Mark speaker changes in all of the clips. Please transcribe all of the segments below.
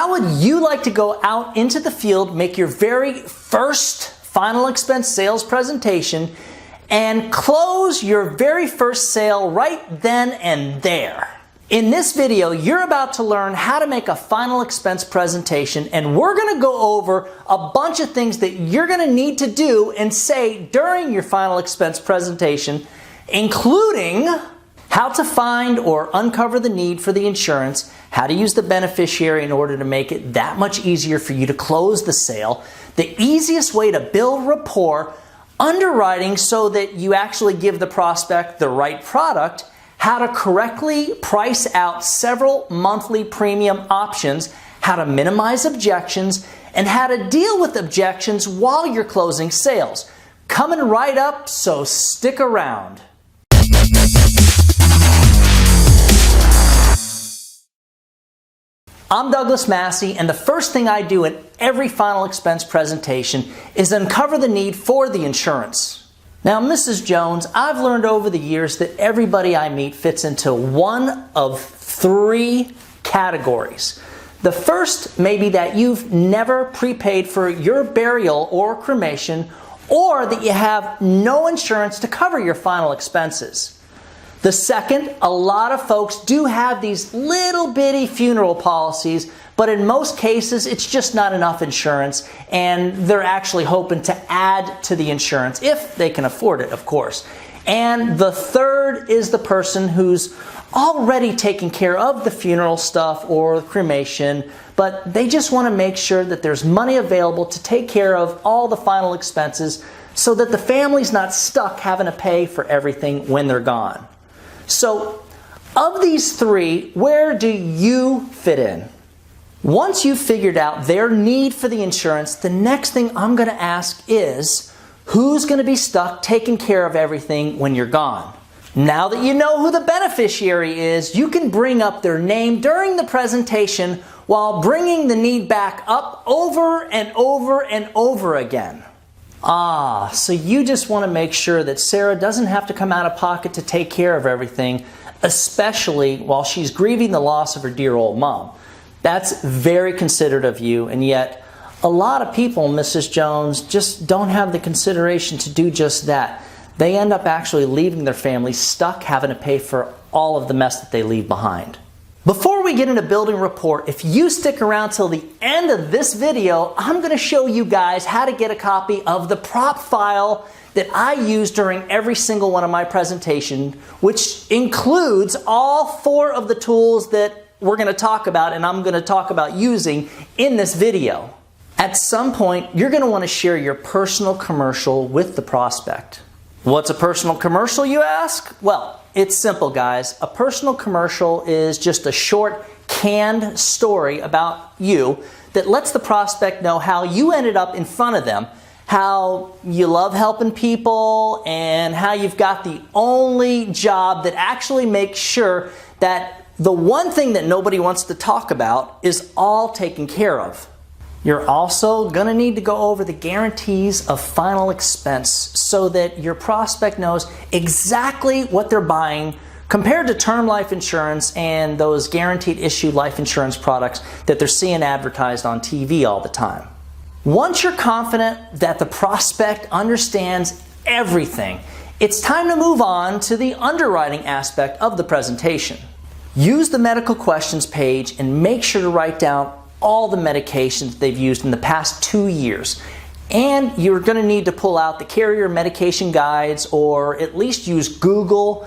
Speaker 1: How would you like to go out into the field, make your very first final expense sales presentation, and close your very first sale right then and there? In this video, you're about to learn how to make a final expense presentation, and we're going to go over a bunch of things that you're going to need to do and say during your final expense presentation, including how to find or uncover the need for the insurance, how to use the beneficiary in order to make it that much easier for you to close the sale, the easiest way to build rapport, underwriting so that you actually give the prospect the right product, how to correctly price out several monthly premium options, how to minimize objections, and how to deal with objections while you're closing sales. Coming right up, so stick around. I'm Douglas Massi, and the first thing I do in every final expense presentation is uncover the need for the insurance. Now, Mrs. Jones, I've learned over the years that everybody I meet fits into one of three categories. The first may be that you've never prepaid for your burial or cremation, or that you have no insurance to cover your final expenses. The second, a lot of folks do have these little bitty funeral policies, but in most cases it's just not enough insurance, and they're actually hoping to add to the insurance if they can afford it, of course. And the third is the person who's already taking care of the funeral stuff or cremation, but they just want to make sure that there's money available to take care of all the final expenses so that the family's not stuck having to pay for everything when they're gone. So, of these three, where do you fit in? Once you've figured out their need for the insurance, the next thing I'm going to ask is, who's going to be stuck taking care of everything when you're gone? Now that you know who the beneficiary is, you can bring up their name during the presentation while bringing the need back up over and over and over again. So you just want to make sure that Sarah doesn't have to come out of pocket to take care of everything, especially while she's grieving the loss of her dear old mom. That's very considerate of you, and yet a lot of people, Mrs. Jones, just don't have the consideration to do just that. They end up actually leaving their family stuck having to pay for all of the mess that they leave behind. Before we get into building rapport, if you stick around till the end of this video, I'm going to show you guys how to get a copy of the prop file that I use during every single one of my presentations, which includes all four of the tools that we're going to talk about and I'm going to talk about using in this video. At some point, you're going to want to share your personal commercial with the prospect. What's a personal commercial, you ask? Well, it's simple, guys. A personal commercial is just a short, canned story about you that lets the prospect know how you ended up in front of them, how you love helping people, and how you've got the only job that actually makes sure that the one thing that nobody wants to talk about is all taken care of. You're also going to need to go over the guarantees of final expense so that your prospect knows exactly what they're buying compared to term life insurance and those guaranteed issue life insurance products that they're seeing advertised on TV all the time. Once you're confident that the prospect understands everything, it's time to move on to the underwriting aspect of the presentation. Use the medical questions page and make sure to write down all the medications they've used in the past 2 years. And you're going to need to pull out the carrier medication guides or at least use Google.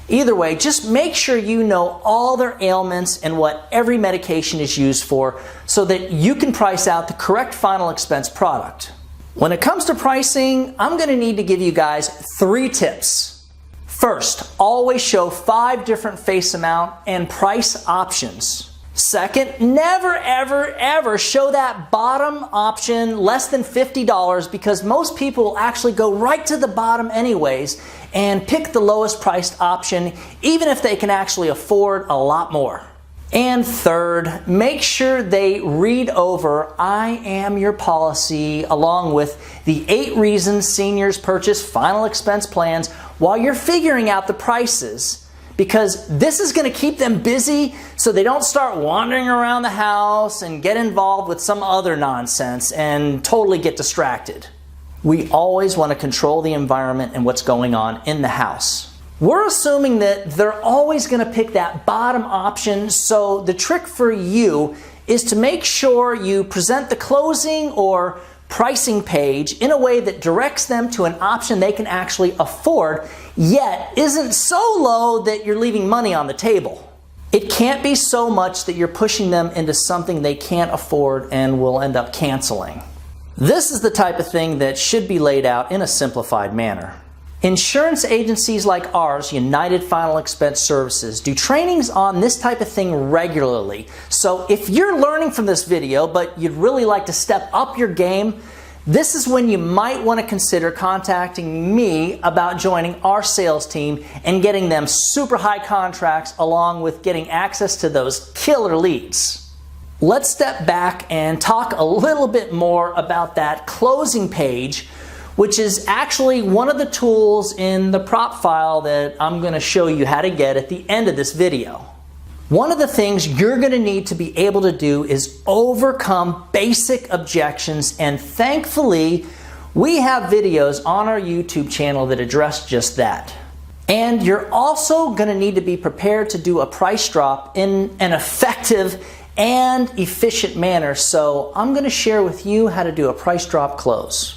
Speaker 1: Either way, just make sure you know all their ailments and what every medication is used for so that you can price out the correct final expense product. When it comes to pricing, I'm going to need to give you guys 3 tips. First, always show 5 different face amount and price options. Second, never ever ever show that bottom option less than $50 because most people will actually go right to the bottom anyways and pick the lowest priced option even if they can actually afford a lot more. And third, make sure they read over I Am Your Policy along with the 8 reasons seniors purchase final expense plans while you're figuring out the prices. because this is going to keep them busy so they don't start wandering around the house and get involved with some other nonsense and totally get distracted. We always want to control the environment and what's going on in the house. We're assuming that they're always going to pick that bottom option, so the trick for you is to make sure you present the closing or pricing page in a way that directs them to an option they can actually afford, yet isn't so low that you're leaving money on the table. It can't be so much that you're pushing them into something they can't afford and will end up canceling. This is the type of thing that should be laid out in a simplified manner. Insurance agencies like ours, United Final Expense Services, do trainings on this type of thing regularly. So if you're learning from this video, but you'd really like to step up your game, this is when you might want to consider contacting me about joining our sales team and getting them super high contracts along with getting access to those killer leads. Let's step back and talk a little bit more about that closing page, which is actually one of the tools in the prop file that I'm going to show you how to get at the end of this video. One of the things you're going to need to be able to do is overcome basic objections, and thankfully we have videos on our YouTube channel that address just that. And you're also going to need to be prepared to do a price drop in an effective and efficient manner, so I'm going to share with you how to do a price drop close.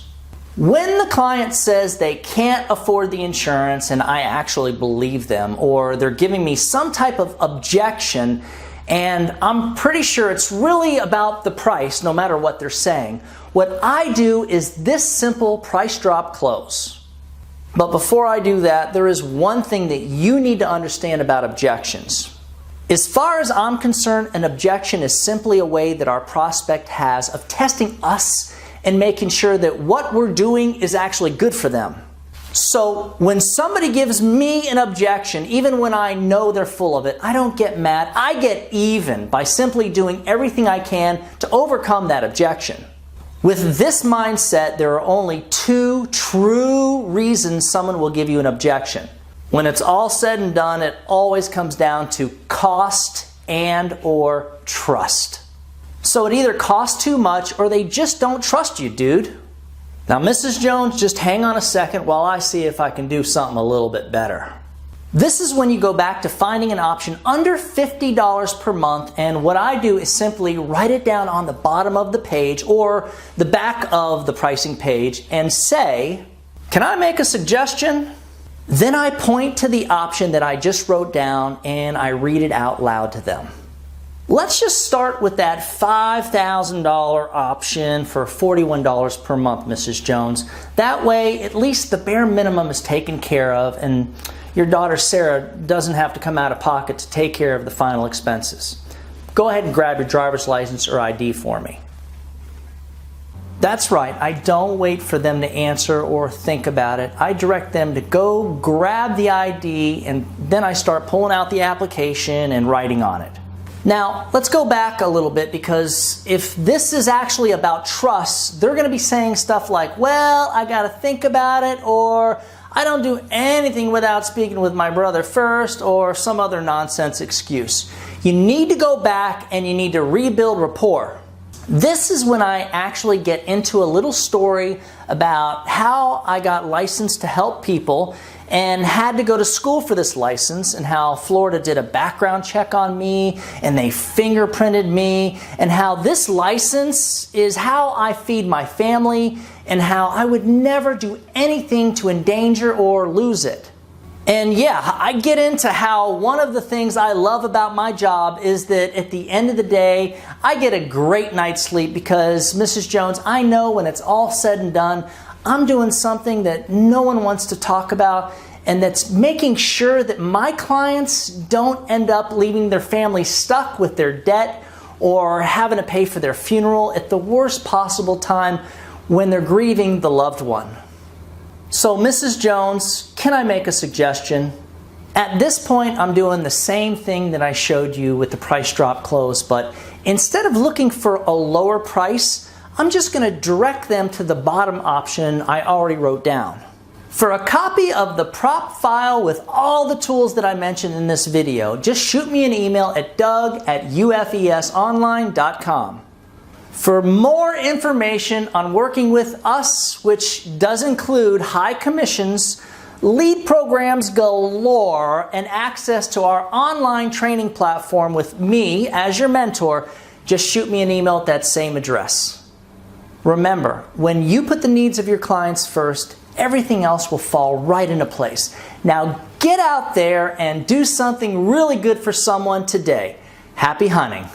Speaker 1: When the client says they can't afford the insurance and I actually believe them, or they're giving me some type of objection and I'm pretty sure it's really about the price no matter what they're saying, what I do is this simple price drop close. But before I do that, there is one thing that you need to understand about objections. As far as I'm concerned, an objection is simply a way that our prospect has of testing us and making sure that what we're doing is actually good for them. So when somebody gives me an objection, even when I know they're full of it, I don't get mad. I get even by simply doing everything I can to overcome that objection. With this mindset, there are only two true reasons someone will give you an objection. When it's all said and done, it always comes down to cost and or trust. So it either costs too much or they just don't trust you, dude. Now, Mrs. Jones, just hang on a second while I see if I can do something a little bit better. This is when you go back to finding an option under $50 per month, and what I do is simply write it down on the bottom of the page or the back of the pricing page and say, "Can I make a suggestion?" Then I point to the option that I just wrote down and I read it out loud to them. Let's just start with that $5,000 option for $41 per month, Mrs. Jones. That way, at least the bare minimum is taken care of and your daughter Sarah doesn't have to come out of pocket to take care of the final expenses. Go ahead and grab your driver's license or ID for me. That's right, I don't wait for them to answer or think about it. I direct them to go grab the ID and then I start pulling out the application and writing on it. Now, let's go back a little bit, because if this is actually about trust, they're going to be saying stuff like, "Well, I got to think about it," or "I don't do anything without speaking with my brother first," or some other nonsense excuse. You need to go back and you need to rebuild rapport. This is when I actually get into a little story about how I got licensed to help people and had to go to school for this license, and how Florida did a background check on me and they fingerprinted me, and how this license is how I feed my family and how I would never do anything to endanger or lose it. And yeah, I get into how one of the things I love about my job is that at the end of the day, I get a great night's sleep because, Mrs. Jones, I know when it's all said and done, I'm doing something that no one wants to talk about, and that's making sure that my clients don't end up leaving their family stuck with their debt or having to pay for their funeral at the worst possible time when they're grieving the loved one. So, Mrs. Jones, can I make a suggestion? At this point, I'm doing the same thing that I showed you with the price drop close, but instead of looking for a lower price, I'm just going to direct them to the bottom option I already wrote down. For a copy of the prop file with all the tools that I mentioned in this video, just shoot me an email at doug@ufesonline.com. For more information on working with us, which does include high commissions, lead programs galore, and access to our online training platform with me as your mentor, just shoot me an email at that same address. Remember, when you put the needs of your clients first, everything else will fall right into place. Now get out there and do something really good for someone today. Happy hunting.